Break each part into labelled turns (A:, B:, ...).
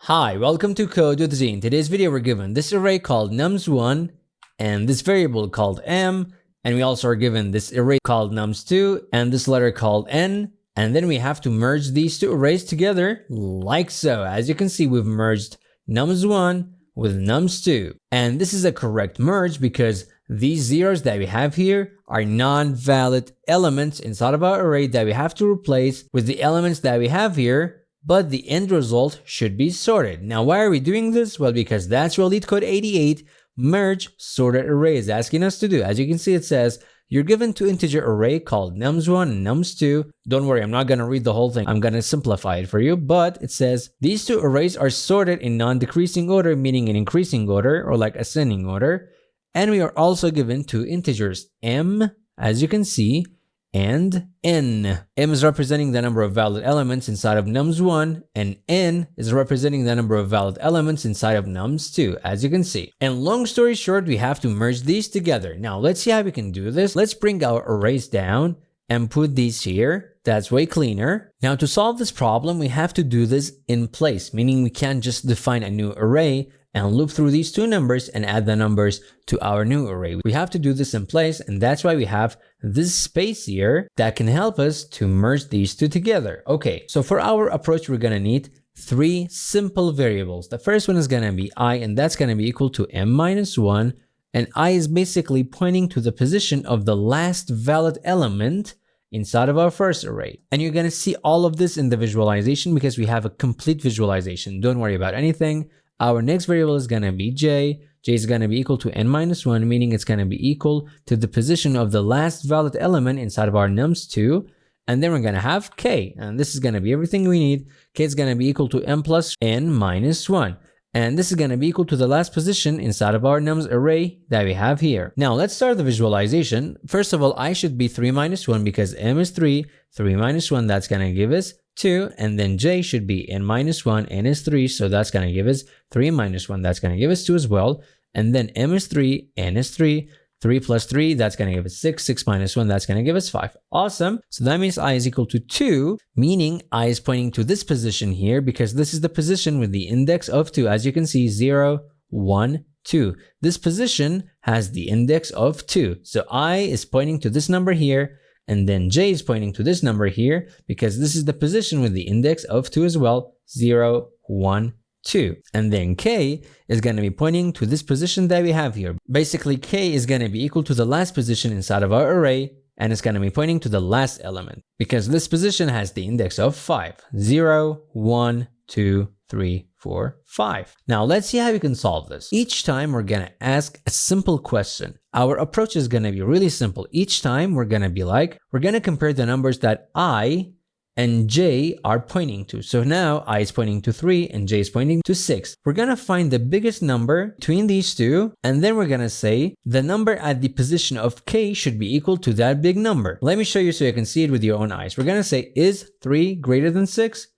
A: Hi, welcome to Code with Z. In today's video, we're given this array called nums1 and this variable called m, and we also are given this array called nums2 and this letter called n, and then we have to merge these two arrays together like so. As you can see, we've merged nums1 with nums2, and this is a correct merge because these zeros that we have here are non-valid elements inside of our array that we have to replace with the elements that we have here, but the end result should be sorted. Now, why are we doing this? Well, because that's what LeetCode 88 merge sorted array is asking us to do. As you can see, it says you're given two integer array called nums1 and nums2. Don't worry, I'm not going to read the whole thing. I'm going to simplify it for you, but it says these two arrays are sorted in non-decreasing order, meaning in increasing order or like ascending order. And we are also given two integers, m, as you can see, and n. M is representing the number of valid elements inside of nums1, and n is representing the number of valid elements inside of nums2, as you can see. And long story short, we have to merge these together. Now, let's see how we can do this. Let's bring our arrays down and put these here. That's way cleaner. Now, to solve this problem, we have to do this in place, meaning we can't just define a new array and loop through these two numbers and add the numbers to our new array. We have to do this in place, and that's why we have this space here that can help us to merge these two together. Okay, so for our approach, we're gonna need three simple variables. The first one is gonna be I, and that's gonna be equal to m minus 1, and I is basically pointing to the position of the last valid element inside of our first array. And you're gonna see all of this in the visualization because we have a complete visualization. Don't worry about anything. Our next variable is going to be j. J is going to be equal to n minus 1, meaning it's going to be equal to the position of the last valid element inside of our nums2. And then we're going to have k. And this is going to be everything we need. K is going to be equal to m plus n minus 1. And this is going to be equal to the last position inside of our nums array that we have here. Now, let's start the visualization. First of all, I should be 3 minus 1 because m is 3. 3 minus 1, that's going to give us 2, and then j should be n minus 1, n is 3, so that's going to give us 3 minus 1, that's going to give us 2 as well, and then m is 3, n is 3, 3 plus 3, that's going to give us 6, 6 minus 1, that's going to give us 5. Awesome. So that means I is equal to 2, meaning I is pointing to this position here because this is the position with the index of 2. As you can see, 0, 1, 2. This position has the index of 2. So I is pointing to this number here, and then j is pointing to this number here because this is the position with the index of 2 as well, 0, 1, 2. And then k is going to be pointing to this position that we have here. Basically, k is going to be equal to the last position inside of our array, and it's going to be pointing to the last element because this position has the index of 5, 0, 1, 2, 3, 4, 5. Now, let's see how we can solve this. Each time we're going to ask a simple question. Our approach is going to be really simple. Each time we're going to be like, we're going to compare the numbers that I and j are pointing to. So now I is pointing to 3 and j is pointing to 6. We're going to find the biggest number between these two, and then we're going to say the number at the position of k should be equal to that big number. Let me show you so you can see it with your own eyes. We're going to say, is 3 greater than 6?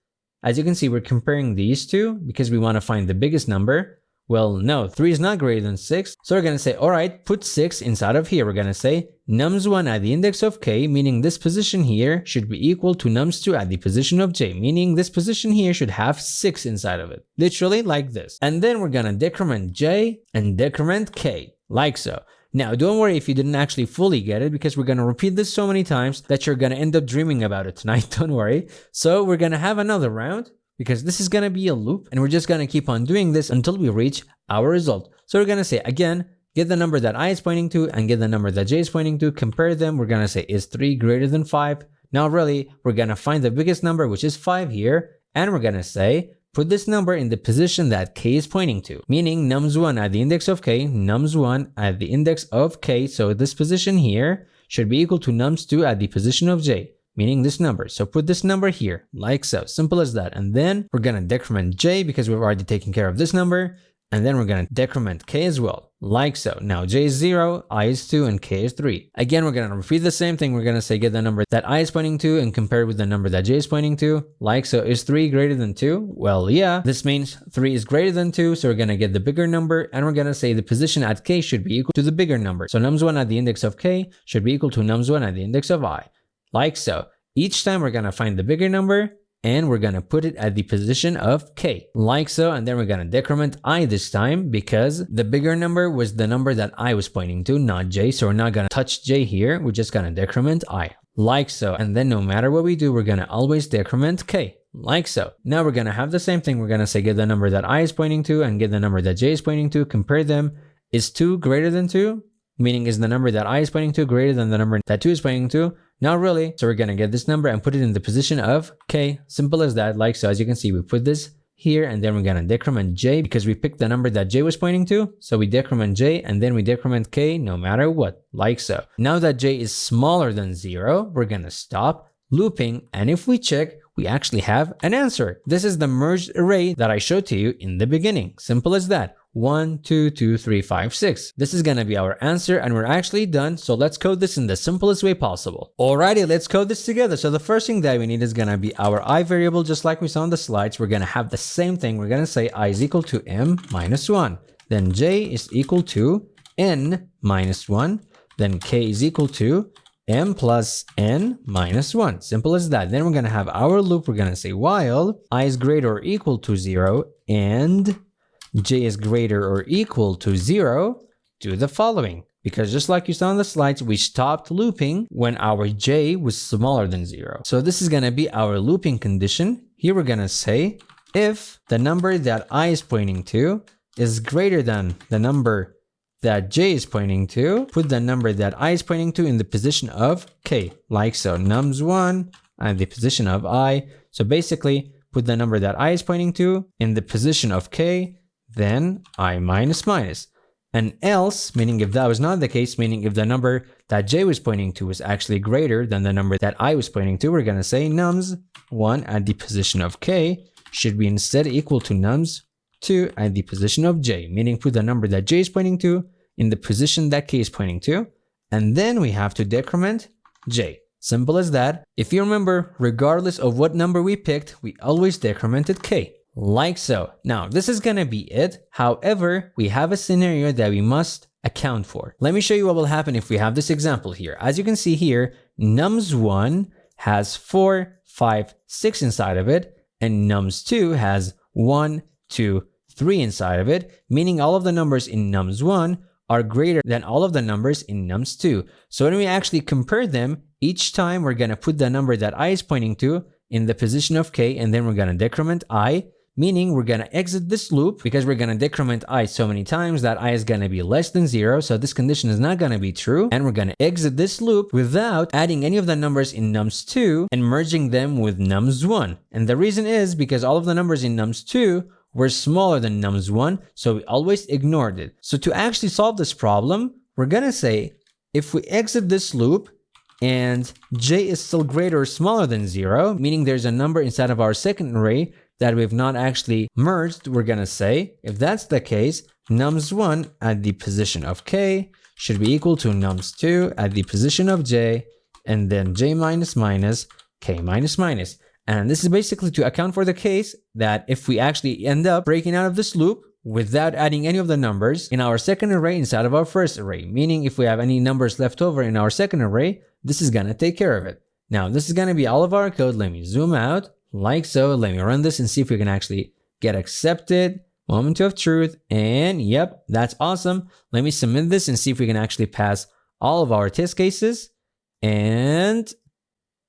A: As you can see, we're comparing these two because we want to find the biggest number. Well, no, 3 is not greater than 6. So we're going to say, all right, put 6 inside of here. We're going to say nums1 at the index of k, meaning this position here should be equal to nums2 at the position of j, meaning this position here should have 6 inside of it. Literally like this. And then we're going to decrement j and decrement k, like so. Now, don't worry if you didn't actually fully get it because we're going to repeat this so many times that you're going to end up dreaming about it tonight. Don't worry. So we're going to have another round because this is going to be a loop and we're just going to keep on doing this until we reach our result. So we're going to say, again, get the number that I is pointing to and get the number that j is pointing to, compare them. We're going to say, is 3 greater than 5? Now, really, we're going to find the biggest number, which is 5 here. And we're going to say, put this number in the position that k is pointing to, meaning nums1 at the index of k, nums1 at the index of k. So this position here should be equal to nums2 at the position of j, meaning this number. So put this number here, like so. Simple as that. And then we're going to decrement j because we've already taken care of this number. And then we're going to decrement k as well, like so. Now j is 0, I is 2, and k is 3. Again, we're going to repeat the same thing. We're going to say get the number that I is pointing to and compare it with the number that j is pointing to, like so. Is 3 greater than 2? Well, yeah, this means 3 is greater than 2, so we're going to get the bigger number, and we're going to say the position at k should be equal to the bigger number. So nums1 at the index of k should be equal to nums1 at the index of I, like so. Each time we're going to find the bigger number, and we're gonna put it at the position of k, like so, and then we're gonna decrement I this time because the bigger number was the number that I was pointing to, not j, so we're not gonna touch j here, we're just gonna decrement I, like so, and then no matter what we do, we're gonna always decrement k, like so. Now we're gonna have the same thing, we're gonna say get the number that I is pointing to and get the number that j is pointing to, compare them. Is 2 greater than 2? Meaning is the number that I is pointing to greater than the number that 2 is pointing to? Not really. So we're gonna get this number and put it in the position of k. Simple as that. Like so, as you can see, we put this here and then we're gonna decrement j because we picked the number that j was pointing to. So we decrement j and then we decrement k no matter what, like so. Now that j is smaller than 0, we're gonna stop looping, and if we check, we actually have an answer. This is the merged array that I showed to you in the beginning. Simple as that. 1, 2, 2, 3, 5, 6. This is gonna be our answer and we're actually done. So let's code this in the simplest way possible. Alrighty, let's code this together. So the first thing that we need is gonna be our I variable, just like we saw on the slides. We're gonna have the same thing. We're gonna say I is equal to m minus 1. Then j is equal to n minus 1. Then k is equal to m plus n minus 1. Simple as that. Then we're gonna have our loop. We're gonna say while I is greater or equal to 0 and j is greater or equal to 0, do the following. Because just like you saw on the slides, we stopped looping when our j was smaller than 0. So this is gonna be our looping condition. Here we're gonna say if the number that I is pointing to is greater than the number that j is pointing to, put the number that I is pointing to in the position of k, like so. nums1 at the position of I. So basically, put the number that I is pointing to in the position of k, then I minus minus. And else, meaning if that was not the case, meaning if the number that j was pointing to was actually greater than the number that I was pointing to, we're gonna say nums1 at the position of k should be instead equal to nums2 at the position of j, meaning put the number that j is pointing to in the position that k is pointing to, and then we have to decrement j. Simple as that. If you remember, regardless of what number we picked, we always decremented k. Like so. Now, this is gonna be it. However, we have a scenario that we must account for. Let me show you what will happen if we have this example here. As you can see here, nums1 has 4, 5, 6 inside of it, and nums2 has 1, 2, 3 inside of it, meaning all of the numbers in nums1 are greater than all of the numbers in nums2. So when we actually compare them, each time we're gonna put the number that I is pointing to in the position of k, and then we're gonna decrement I, meaning we're gonna exit this loop because we're gonna decrement I so many times that I is gonna be less than 0, so this condition is not gonna be true, and we're gonna exit this loop without adding any of the numbers in nums2 and merging them with nums1. And the reason is because all of the numbers in nums2 were smaller than nums1, so we always ignored it. So to actually solve this problem, we're gonna say if we exit this loop and j is still greater or smaller than 0, meaning there's a number inside of our second array that we've not actually merged, we're gonna say, if that's the case, nums1 at the position of k should be equal to nums2 at the position of j, and then j minus minus, k minus minus. And this is basically to account for the case that if we actually end up breaking out of this loop without adding any of the numbers in our second array inside of our first array, meaning if we have any numbers left over in our second array, this is gonna take care of it. Now, this is gonna be all of our code. Let me zoom out. Like so. Let me run this and see if we can actually get accepted. Moment of truth. And yep, that's awesome. Let me submit this and see if we can actually pass all of our test cases. And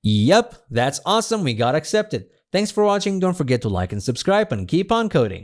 A: yep, that's awesome. We got accepted. Thanks for watching. Don't forget to like and subscribe and keep on coding.